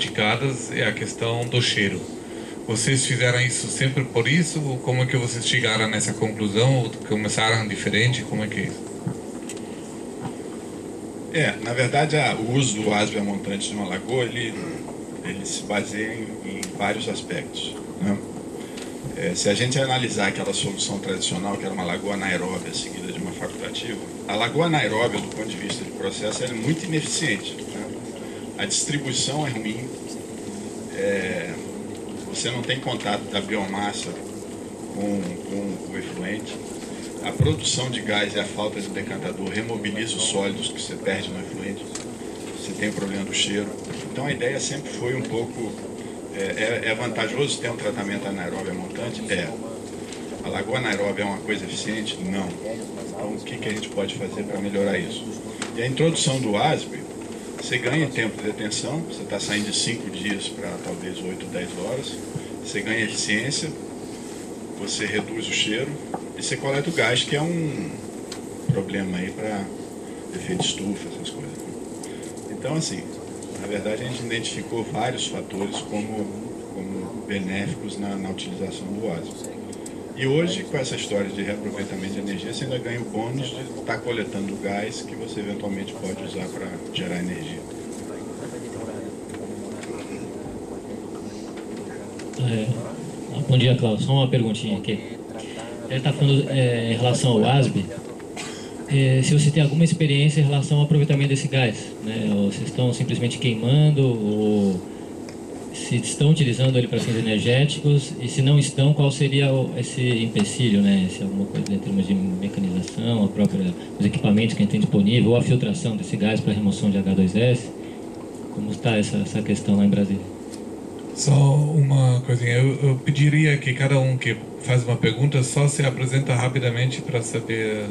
criticadas é a questão do cheiro. Vocês fizeram isso sempre por isso? Ou como é que vocês chegaram nessa conclusão? Ou começaram diferente? Como é que é isso? Na verdade, o uso do asbe a montante de uma lagoa, ele se baseia em vários aspectos, né? Se a gente analisar aquela solução tradicional, que era uma lagoa anaeróbia seguida de uma facultativa, a lagoa anaeróbia, do ponto de vista de processo, ela é muito ineficiente, né? A distribuição é ruim, você não tem contato da biomassa com o efluente, a produção de gás e a falta de decantador remobiliza os sólidos que você perde no efluente, você tem o problema do cheiro. Então a ideia sempre foi um pouco, é vantajoso ter um tratamento anaeróbio a montante? A lagoa anaeróbia é uma coisa eficiente? Não. Então o que a gente pode fazer para melhorar isso? E a introdução do asbe, você ganha tempo de detenção, você está saindo de 5 dias para talvez 8, 10 horas, você ganha eficiência, você reduz o cheiro e você coleta o gás, que é um problema aí para efeito de estufa, essas coisas. Então, assim, na verdade a gente identificou vários fatores como benéficos na utilização do asbe. E hoje, com essa história de reaproveitamento de energia, você ainda ganha o bônus de estar coletando gás que você eventualmente pode usar para gerar energia. Bom dia, Cláudio. Só uma perguntinha aqui. Ele está falando em relação ao asbe, se você tem alguma experiência em relação ao aproveitamento desse gás, né? Ou se estão simplesmente queimando, ou se estão utilizando ele para fins energéticos, e se não estão, qual seria esse empecilho, né? Se alguma coisa em termos de mecanização, os equipamentos que a gente tem disponível, ou a filtração desse gás para remoção de H2S, como está essa questão lá em Brasília? Só uma coisinha, eu pediria que cada um que faz uma pergunta só se apresenta rapidamente para saber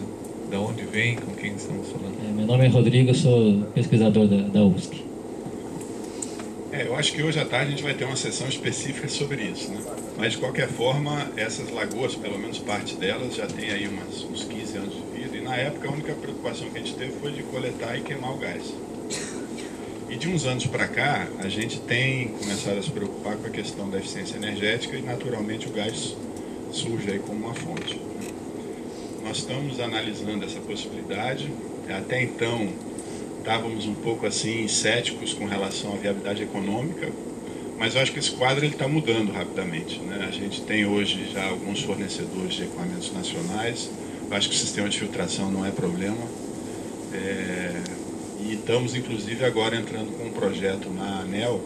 de onde vem, com quem estamos falando. Meu nome é Rodrigo, eu sou pesquisador da USP. Eu acho que hoje à tarde a gente vai ter uma sessão específica sobre isso, né? Mas de qualquer forma, essas lagoas, pelo menos parte delas, já tem aí uns 15 anos de vida, e na época a única preocupação que a gente teve foi de coletar e queimar o gás. E de uns anos para cá, a gente tem começado a se preocupar com a questão da eficiência energética e naturalmente o gás surge aí como uma fonte. Nós estamos analisando essa possibilidade. Até então, estávamos um pouco assim céticos com relação à viabilidade econômica, mas eu acho que esse quadro está mudando rapidamente, né? A gente tem hoje já alguns fornecedores de equipamentos nacionais, eu acho que o sistema de filtração não é problema, e estamos inclusive agora entrando com um projeto na ANEEL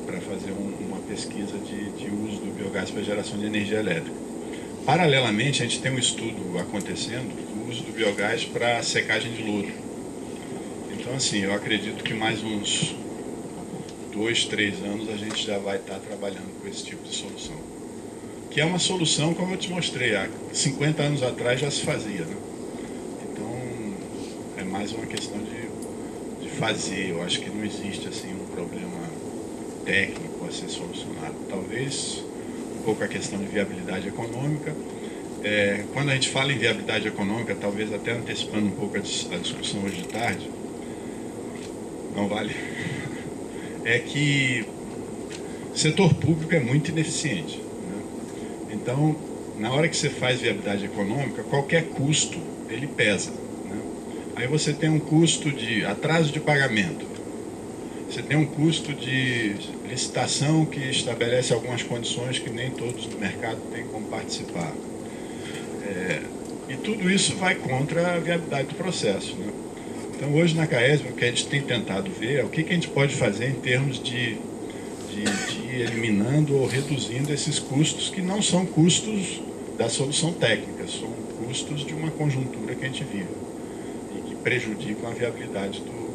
para fazer uma pesquisa de uso do biogás para geração de energia elétrica. Paralelamente, a gente tem um estudo acontecendo do uso do biogás para secagem de lodo. Então, assim, eu acredito que mais uns 2, 3 anos a gente já vai estar trabalhando com esse tipo de solução. Que é uma solução, como eu te mostrei, há 50 anos atrás já se fazia, né? Então, é mais uma questão de fazer. Eu acho que não existe, assim, um problema técnico a ser solucionado. Talvez um pouco a questão de viabilidade econômica. Quando a gente fala em viabilidade econômica, talvez até antecipando um pouco a discussão hoje de tarde, não vale, é que o setor público é muito ineficiente, né? Então, na hora que você faz viabilidade econômica, qualquer custo, ele pesa, né? Aí você tem um custo de atraso de pagamento, você tem um custo de licitação que estabelece algumas condições que nem todos no mercado têm como participar. E tudo isso vai contra a viabilidade do processo, né? Então, hoje na CAESB, o que a gente tem tentado ver é o que a gente pode fazer em termos de ir eliminando ou reduzindo esses custos, que não são custos da solução técnica, são custos de uma conjuntura que a gente vive e que prejudicam a viabilidade do...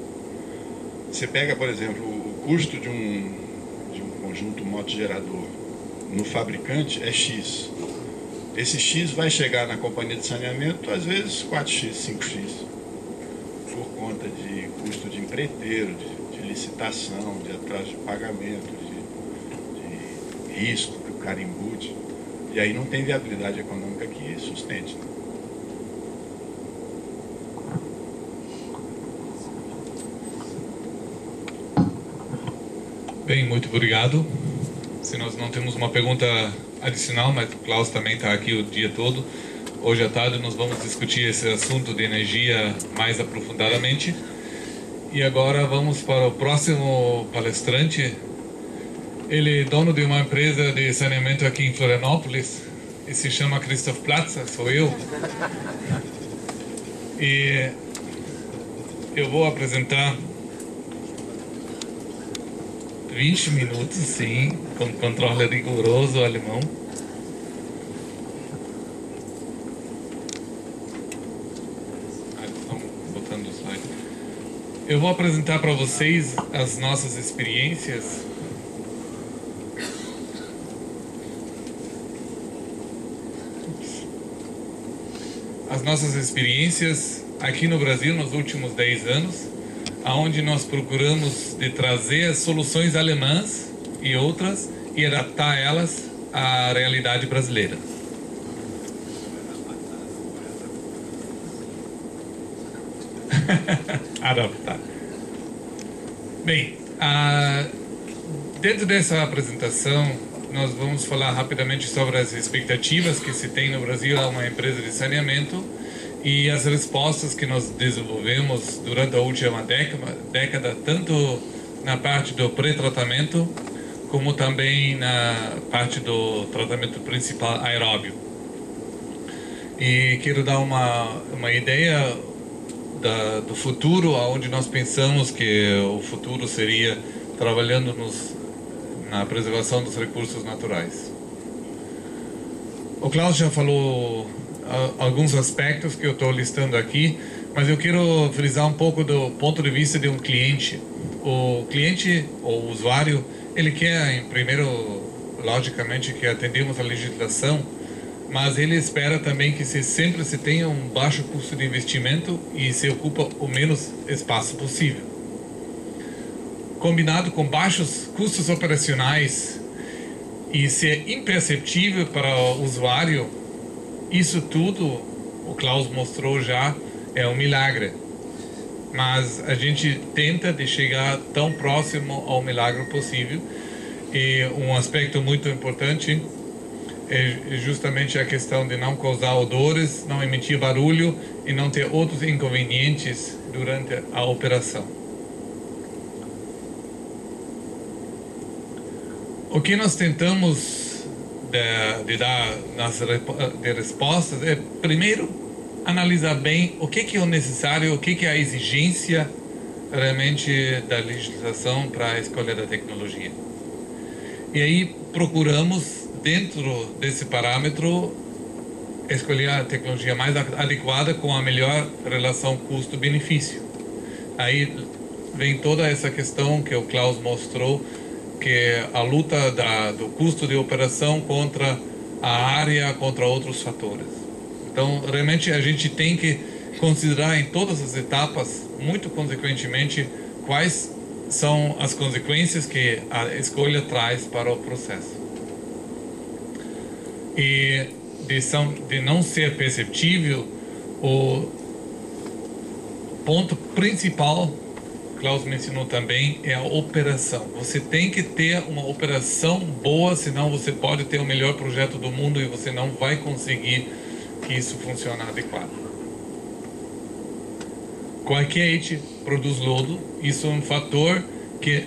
Você pega, por exemplo, o custo de um conjunto motogerador no fabricante é X. Esse X vai chegar na companhia de saneamento, às vezes 4X, 5X, por conta de custo de empreiteiro, de licitação, de atraso de pagamento, de risco que o cara embute. E aí não tem viabilidade econômica que sustente, né? Bem, muito obrigado. Se nós não temos uma pergunta adicional, mas o Klaus também está aqui o dia todo. Hoje à tarde nós vamos discutir esse assunto de energia mais aprofundadamente. E agora vamos para o próximo palestrante. Ele é dono de uma empresa de saneamento aqui em Florianópolis e se chama Christoph Platzer, sou eu. E eu vou apresentar 20 minutos, sim, com controle rigoroso alemão. Estamos botando o slide. Eu vou apresentar para vocês as nossas experiências. As nossas experiências aqui no Brasil nos últimos 10 anos, aonde nós procuramos de trazer as soluções alemãs e outras e adaptar elas à realidade brasileira. Adaptar. Bem, dentro dessa apresentação, nós vamos falar rapidamente sobre as expectativas que se tem no Brasil a uma empresa de saneamento e as respostas que nós desenvolvemos durante a última década, tanto na parte do pré-tratamento, como também na parte do tratamento principal aeróbio. E quero dar uma ideia do futuro, onde nós pensamos que o futuro seria trabalhando na preservação dos recursos naturais. O Klaus já falou alguns aspectos que eu estou listando aqui, mas eu quero frisar um pouco do ponto de vista de um cliente. O cliente, ou usuário, ele quer, em primeiro, logicamente, que atendemos a legislação, mas ele espera também que sempre se tenha um baixo custo de investimento e se ocupa o menos espaço possível. Combinado com baixos custos operacionais e ser imperceptível para o usuário, isso tudo, o Klaus mostrou já, é um milagre. Mas a gente tenta de chegar tão próximo ao milagre possível. E um aspecto muito importante é justamente a questão de não causar odores, não emitir barulho e não ter outros inconvenientes durante a operação. O que nós tentamos de dar nas respostas é, primeiro, analisar bem o que é o necessário, o que é a exigência realmente da legislação para a escolha da tecnologia. E aí procuramos, dentro desse parâmetro, escolher a tecnologia mais adequada com a melhor relação custo-benefício. Aí vem toda essa questão que o Klaus mostrou, que é a luta do custo de operação contra a área, contra outros fatores. Então, realmente, a gente tem que considerar em todas as etapas, muito consequentemente, quais são as consequências que a escolha traz para o processo. E de não ser perceptível, o ponto principal, Klaus mencionou também, é a operação. Você tem que ter uma operação boa, senão você pode ter o melhor projeto do mundo e você não vai conseguir que isso funcione adequado. Qualquer ente produz lodo, isso é um fator que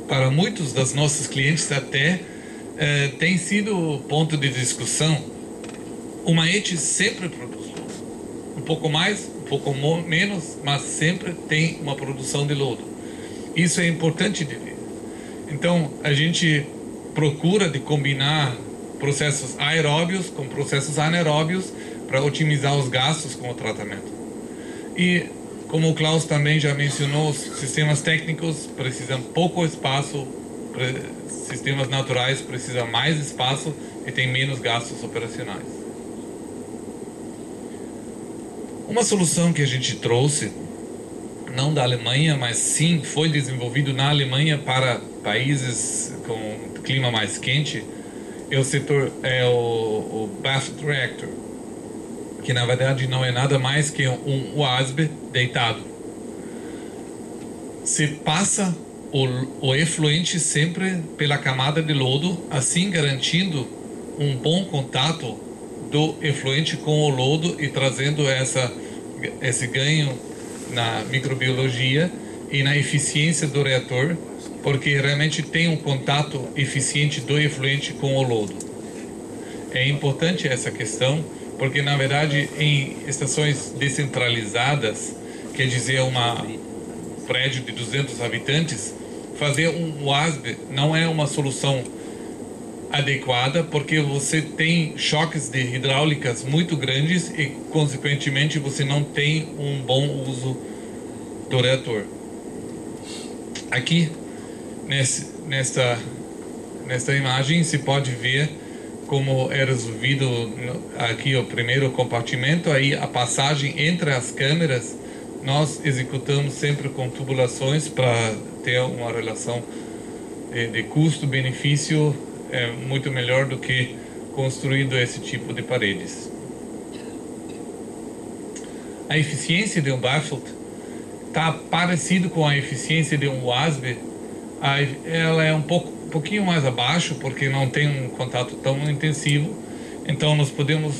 para muitos dos nossos clientes até tem sido ponto de discussão. Uma ente sempre produz lodo, um pouco mais, um pouco menos, mas sempre tem uma produção de lodo. Isso é importante de ver. Então a gente procura de combinar processos aeróbios com processos anaeróbios para otimizar os gastos com o tratamento. E como o Klaus também já mencionou, os sistemas técnicos precisam pouco espaço, sistemas naturais precisam mais espaço e tem menos gastos operacionais. Uma solução que a gente trouxe, não da Alemanha, mas sim foi desenvolvido na Alemanha para países com clima mais quente, é o Bath Reactor, que na verdade não é nada mais que um USB deitado. Se passa o efluente sempre pela camada de lodo, assim garantindo um bom contato do efluente com o lodo e trazendo esse ganho na microbiologia e na eficiência do reator, porque realmente tem um contato eficiente do efluente com o lodo. É importante essa questão, porque na verdade em estações descentralizadas, quer dizer prédio de 200 habitantes, fazer um WASB não é uma solução adequada, porque você tem choques de hidráulicas muito grandes e, consequentemente, você não tem um bom uso do reator. Aqui, nesta imagem, se pode ver como é resolvido aqui o primeiro compartimento, aí a passagem entre as câmeras, nós executamos sempre com tubulações para ter uma relação de custo-benefício muito melhor do que construindo esse tipo de paredes. A eficiência de um baffle está parecido com a eficiência de um WASB. Ela é um pouquinho mais abaixo, porque não tem um contato tão intensivo. Então nós podemos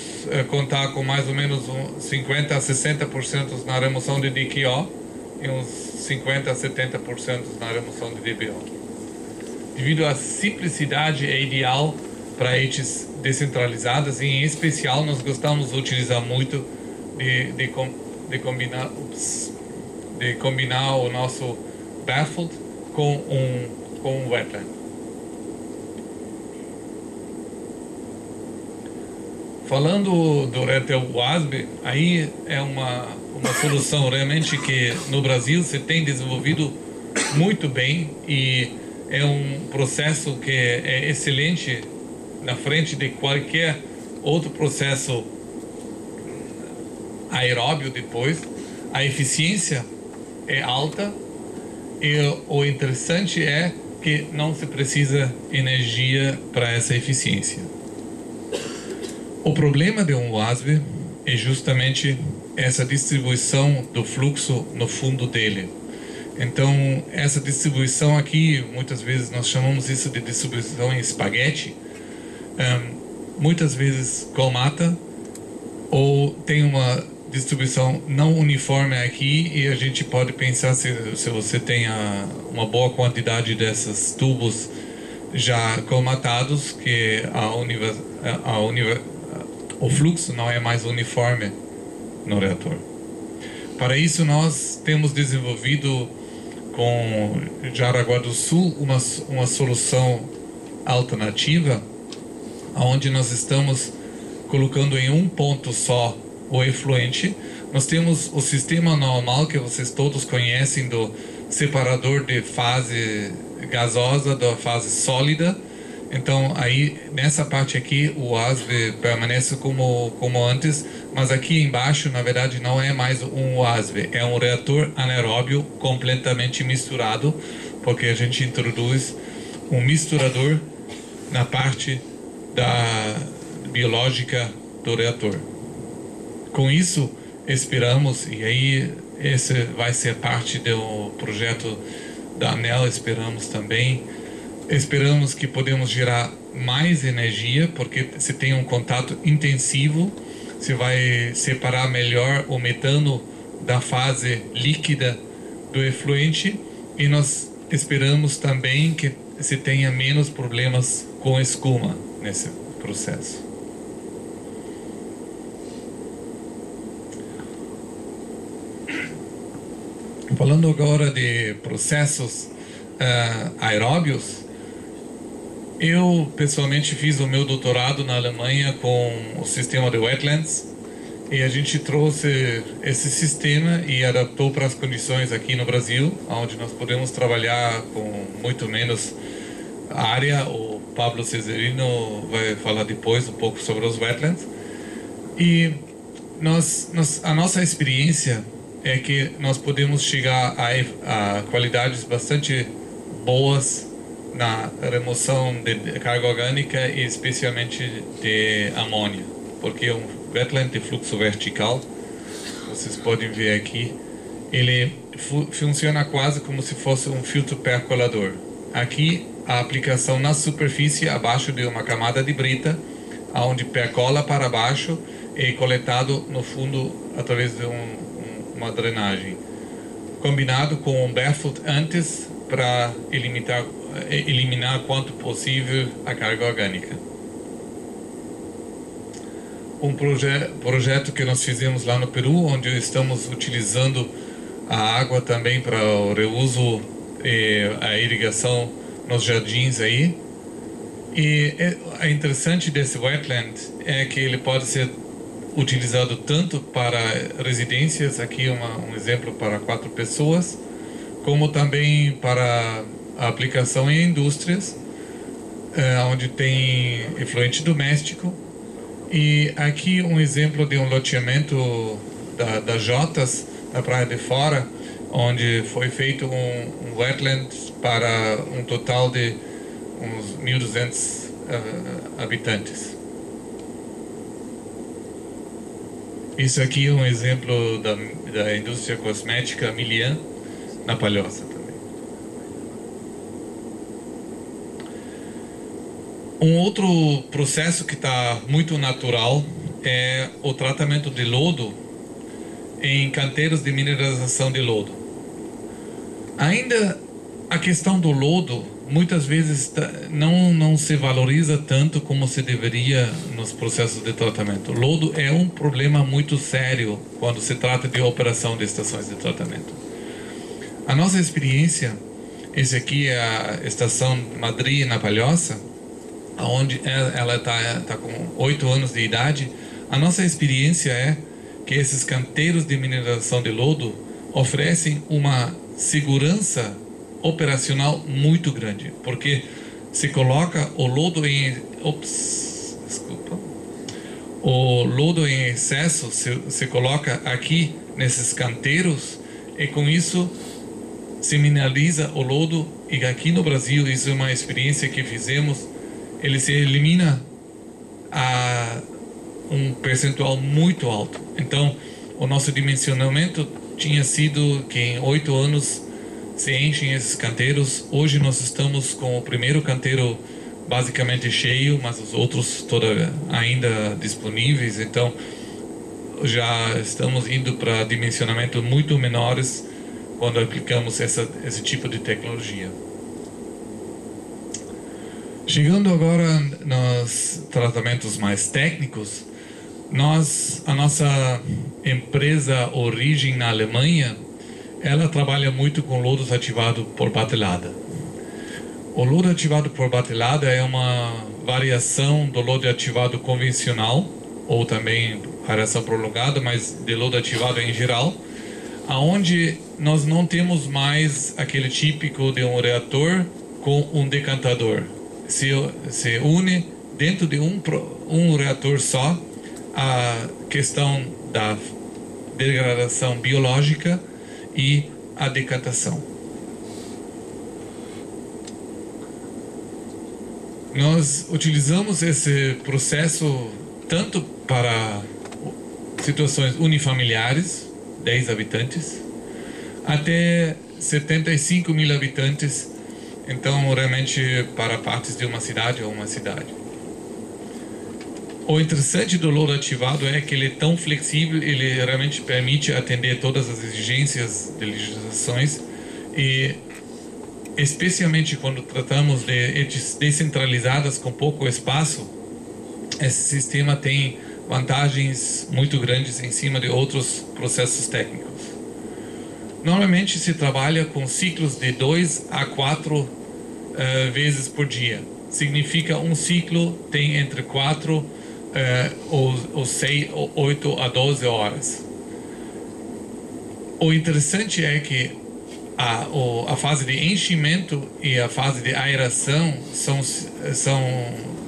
contar com mais ou menos 50% a 60% na remoção de DQO e uns 50% a 70% na remoção de DBO. Devido à simplicidade, é ideal para redes descentralizadas, e em especial nós gostamos de utilizar muito de combinar o nosso baffled com um wetland. Falando do reator WASB, aí é uma solução realmente que no Brasil se tem desenvolvido muito bem, e é um processo que é excelente na frente de qualquer outro processo aeróbio depois. A eficiência é alta, e o interessante é que não se precisa energia para essa eficiência. O problema de um WASB é justamente essa distribuição do fluxo no fundo dele. Então, essa distribuição aqui, muitas vezes nós chamamos isso de distribuição em espaguete, muitas vezes colmata, ou tem uma distribuição não uniforme aqui, e a gente pode pensar se você tem uma boa quantidade desses tubos já colmatados, que o fluxo não é mais uniforme no reator. Para isso, nós temos desenvolvido com Jaraguá do Sul uma solução alternativa, onde nós estamos colocando em um ponto só o efluente. Nós temos o sistema normal que vocês todos conhecem, do separador de fase gasosa da fase sólida. Então aí nessa parte aqui o WASB permanece como antes, mas aqui embaixo na verdade não é mais um WASB, é um reator anaeróbio completamente misturado, porque a gente introduz um misturador na parte da biológica do reator. Com isso esperamos, e aí esse vai ser parte do projeto da ANEEL, esperamos que podemos gerar mais energia, porque se tem um contato intensivo, se vai separar melhor o metano da fase líquida do efluente, e nós esperamos também que se tenha menos problemas com escuma nesse processo. Falando agora de processos aeróbios, eu pessoalmente fiz o meu doutorado na Alemanha com o sistema de wetlands, e a gente trouxe esse sistema e adaptou para as condições aqui no Brasil, onde nós podemos trabalhar com muito menos área. O Pablo Cesarino vai falar depois um pouco sobre os wetlands. E a nossa experiência é que nós podemos chegar a qualidades bastante boas na remoção de carga orgânica, e especialmente de amônia, porque é um wetland de fluxo vertical, vocês podem ver aqui, Ele funciona quase como se fosse um filtro percolador. Aqui, a aplicação na superfície, abaixo de uma camada de brita, onde percola para baixo e coletado no fundo através de uma drenagem. Combinado com um barefoot antes para eliminar quanto possível a carga orgânica. Um projeto que nós fizemos lá no Peru, onde estamos utilizando a água também para o reuso e a irrigação nos jardins aí. E é interessante desse wetland é que ele pode ser utilizado tanto para residências, aqui um exemplo para 4 pessoas, como também para a aplicação em indústrias, onde tem efluente doméstico. E aqui um exemplo de um loteamento da Jotas, na Praia de Fora, onde foi feito um wetland para um total de uns 1.200 habitantes. Isso aqui é um exemplo da indústria cosmética Milian, na Palhoça também. Um outro processo que está muito natural é o tratamento de lodo em canteiros de mineralização de lodo. Ainda a questão do lodo muitas vezes não se valoriza tanto como se deveria nos processos de tratamento. O lodo é um problema muito sério quando se trata de operação de estações de tratamento. A nossa experiência, esse aqui é a estação Madrid na Palhoça, onde ela está com 8 anos de idade. A nossa experiência é que esses canteiros de mineralização de lodo oferecem uma segurança operacional muito grande, porque se coloca o lodo em o lodo em excesso se coloca aqui nesses canteiros e com isso se mineraliza o lodo. E aqui no Brasil, isso é uma experiência que fizemos, ele se elimina a um percentual muito alto. Então o nosso dimensionamento tinha sido que em 8 anos se enchem esses canteiros. Hoje nós estamos com o primeiro canteiro basicamente cheio, mas os outros ainda disponíveis. Então já estamos indo para dimensionamento muito menores quando aplicamos esse tipo de tecnologia. Chegando agora nos tratamentos mais técnicos, a nossa empresa origem na Alemanha, ela trabalha muito com lodos ativados por batelada. O lodo ativado por batelada é uma variação do lodo ativado convencional, ou também variação prolongada, mas de lodo ativado em geral, aonde nós não temos mais aquele típico de um reator com um decantador. Se une dentro de um reator só a questão da degradação biológica e a decantação. Nós utilizamos esse processo tanto para situações unifamiliares, 10 habitantes, até 75 mil habitantes, então realmente para partes de uma cidade ou uma cidade. O interessante do lodo ativado é que ele é tão flexível, ele realmente permite atender todas as exigências de legislações, e especialmente quando tratamos de redes descentralizadas com pouco espaço, esse sistema tem vantagens muito grandes em cima de outros processos técnicos. Normalmente se trabalha com ciclos de 2 a 4 vezes por dia. Significa um ciclo tem entre 4 ou 6, 8 a 12 horas. O interessante é que a fase de enchimento e a fase de aeração são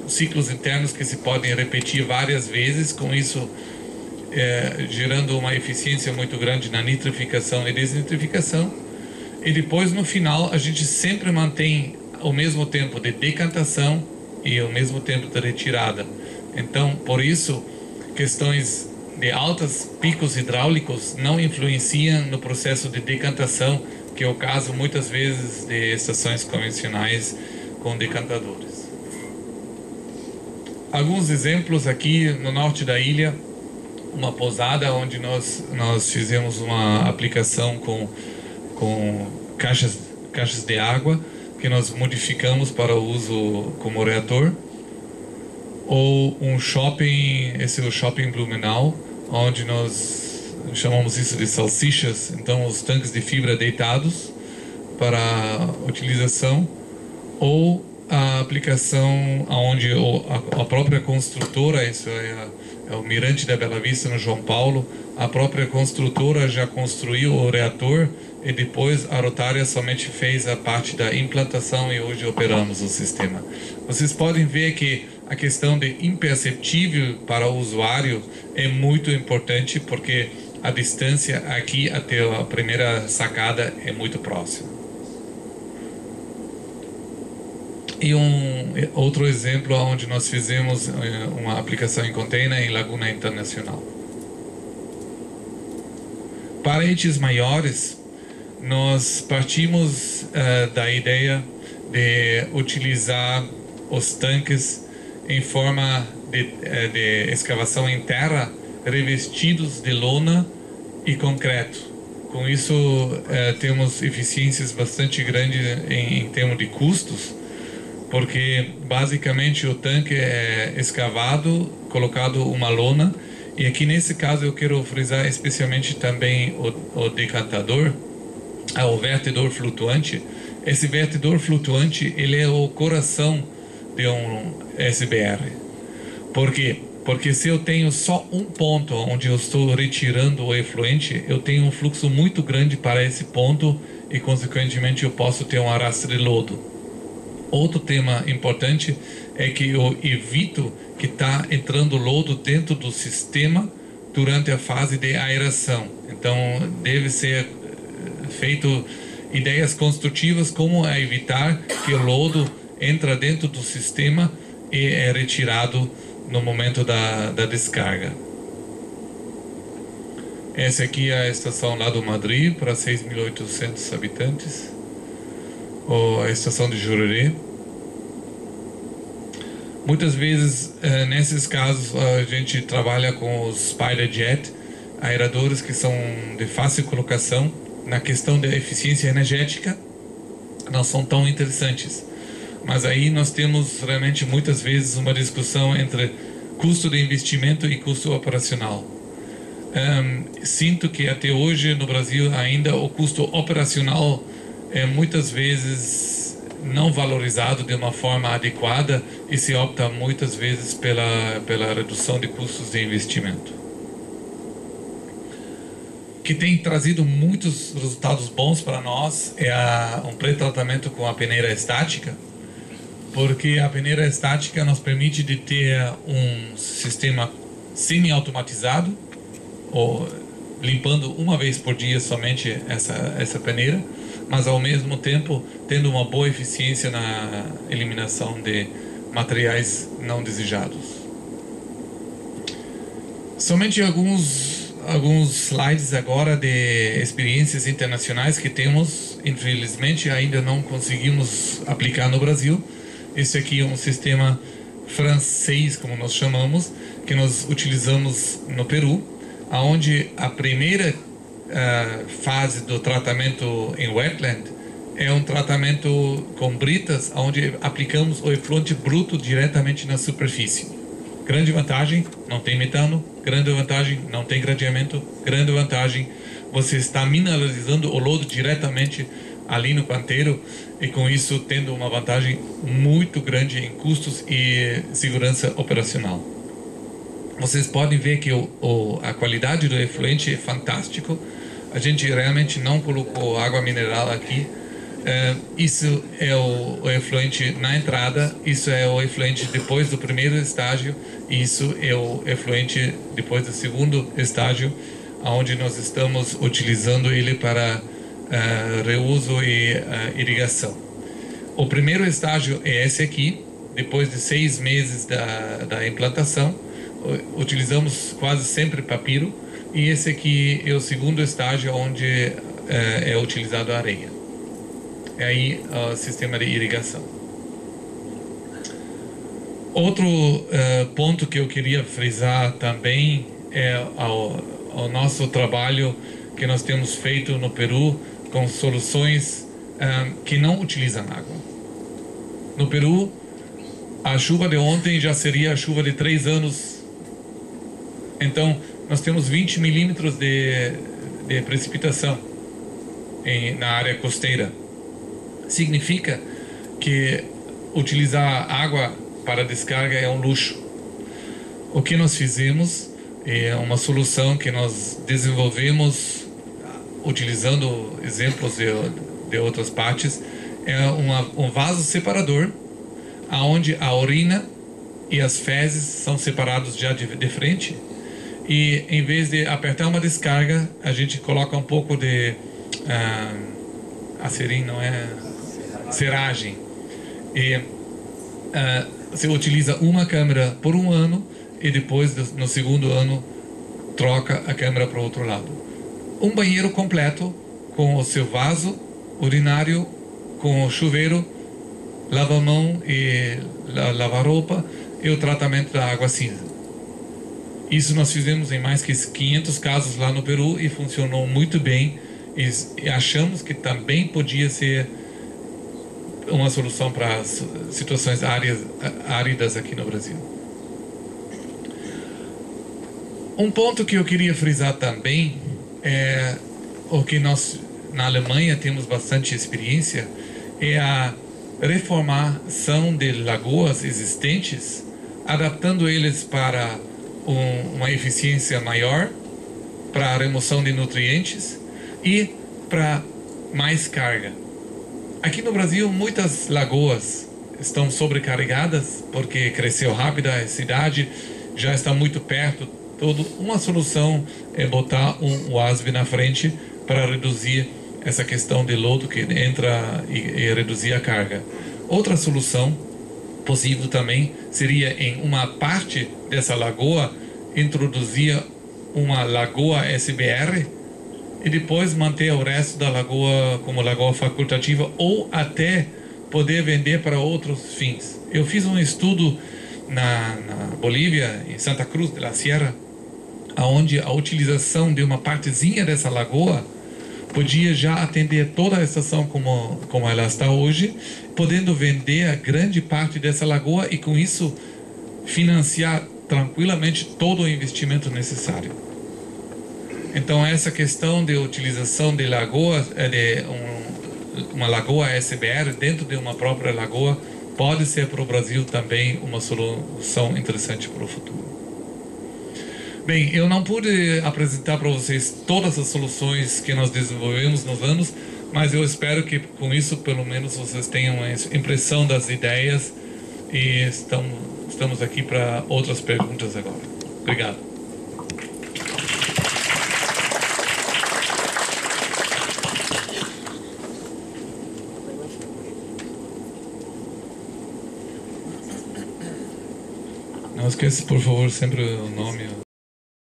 ciclos internos que se podem repetir várias vezes, com isso gerando uma eficiência muito grande na nitrificação e desnitrificação. E depois, no final, a gente sempre mantém o mesmo tempo de decantação e o mesmo tempo de retirada. Então, por isso, questões de altos picos hidráulicos não influenciam no processo de decantação, que é o caso muitas vezes de estações convencionais com decantadores. Alguns exemplos aqui no norte da ilha, uma pousada onde nós fizemos uma aplicação com caixas de água que nós modificamos para o uso como reator, ou um shopping, esse é o Shopping Blumenau, onde nós chamamos isso de salsichas, então os tanques de fibra deitados para utilização, ou a aplicação onde a própria construtora, isso é o Mirante da Bela Vista no João Paulo, a própria construtora já construiu o reator e depois a Rotária somente fez a parte da implantação e hoje operamos o sistema. Vocês podem ver que a questão de imperceptível para o usuário é muito importante, porque a distância aqui até a primeira sacada é muito próxima. E outro exemplo onde nós fizemos uma aplicação em container em Laguna Internacional. Para etes maiores, nós partimos da ideia de utilizar os tanques em forma de escavação em terra, revestidos de lona e concreto. Com isso, temos eficiências bastante grandes em termos de custos, porque basicamente o tanque é escavado, colocado uma lona, e aqui nesse caso eu quero frisar especialmente também o decantador, o vertedor flutuante. Esse vertedor flutuante, ele é o coração de um SBR. Por quê? Porque se eu tenho só um ponto onde eu estou retirando o efluente, eu tenho um fluxo muito grande para esse ponto e consequentemente eu posso ter um arrasto de lodo. Outro tema importante é que eu evito que está entrando lodo dentro do sistema durante a fase de aeração. Então deve ser feito ideias construtivas como evitar que o lodo entra dentro do sistema e é retirado no momento da descarga. Essa aqui é a estação lá do Madrid para 6.800 habitantes, ou a estação de Jurerê. Muitas vezes, nesses casos, a gente trabalha com os Spider Jet, aeradores que são de fácil colocação. Na questão da eficiência energética, não são tão interessantes. Mas aí nós temos realmente muitas vezes uma discussão entre custo de investimento e custo operacional. Sinto que até hoje no Brasil ainda o custo operacional é muitas vezes não valorizado de uma forma adequada e se opta muitas vezes pela redução de custos de investimento. Que tem trazido muitos resultados bons para nós é um pré-tratamento com a peneira estática, porque a peneira estática nos permite de ter um sistema semi-automatizado, ou limpando uma vez por dia somente essa peneira, mas ao mesmo tempo tendo uma boa eficiência na eliminação de materiais não desejados. Somente alguns slides agora de experiências internacionais que temos, infelizmente ainda não conseguimos aplicar no Brasil. Esse aqui é um sistema francês, como nós chamamos, que nós utilizamos no Peru, onde a primeira fase do tratamento em wetland é um tratamento com britas, onde aplicamos o efluente bruto diretamente na superfície. Grande vantagem, não tem metano. Grande vantagem, não tem gradeamento. Grande vantagem, você está mineralizando o lodo diretamente ali no canteiro e com isso tendo uma vantagem muito grande em custos e segurança operacional. Vocês podem ver que a qualidade do efluente é fantástico. A gente realmente não colocou água mineral aqui. Isso é o efluente na entrada, isso é o efluente depois do primeiro estágio, e isso é o efluente depois do segundo estágio, onde nós estamos utilizando ele para reuso e irrigação. O primeiro estágio é esse aqui, depois de 6 meses da implantação. utilizamos quase sempre papiro, e esse aqui é o segundo estágio onde é utilizado a areia. É aí o sistema de irrigação. Outro ponto que eu queria frisar também é ao nosso trabalho que nós temos feito no Peru com soluções que não utilizam água. No Peru, a chuva de ontem já seria a chuva de 3 anos. Então, nós temos 20 milímetros de precipitação na área costeira. Significa que utilizar água para descarga é um luxo. O que nós fizemos é uma solução que nós desenvolvemos utilizando exemplos de outras partes. É um vaso separador, onde a urina e as fezes são separados já de frente, e em vez de apertar uma descarga, a gente coloca um pouco de acerim, não é? Seragem. E você utiliza uma câmera por 1 ano, e depois, no segundo ano, troca a câmera para o outro lado. Um banheiro completo com o seu vaso urinário, com o chuveiro, lava-mão e lavar-roupa, e o tratamento da água cinza. Isso nós fizemos em mais que 500 casos lá no Peru e funcionou muito bem, e achamos que também podia ser uma solução para situações áridas aqui no Brasil. Um ponto que eu queria frisar também é o que nós na Alemanha temos bastante experiência, é a reformação de lagoas existentes, adaptando eles para uma eficiência maior, para a remoção de nutrientes e para mais carga. Aqui no Brasil, muitas lagoas estão sobrecarregadas porque cresceu rápido, a cidade já está muito perto. Uma solução é botar um WASB na frente para reduzir essa questão de lodo que entra e reduzir a carga. Outra solução possível também seria, em uma parte dessa lagoa, introduzir uma lagoa SBR e depois manter o resto da lagoa como lagoa facultativa, ou até poder vender para outros fins. Eu fiz um estudo na Bolívia, em Santa Cruz de la Sierra, onde a utilização de uma partezinha dessa lagoa podia já atender toda a estação como ela está hoje, podendo vender a grande parte dessa lagoa e, com isso, financiar tranquilamente todo o investimento necessário. Então, essa questão de utilização de lagoas, uma lagoa SBR dentro de uma própria lagoa, pode ser para o Brasil também uma solução interessante para o futuro. Bem, eu não pude apresentar para vocês todas as soluções que nós desenvolvemos nos anos, mas eu espero que com isso, pelo menos, vocês tenham uma impressão das ideias, e estamos aqui para outras perguntas agora. Obrigado. Não esqueça, por favor, sempre o nome.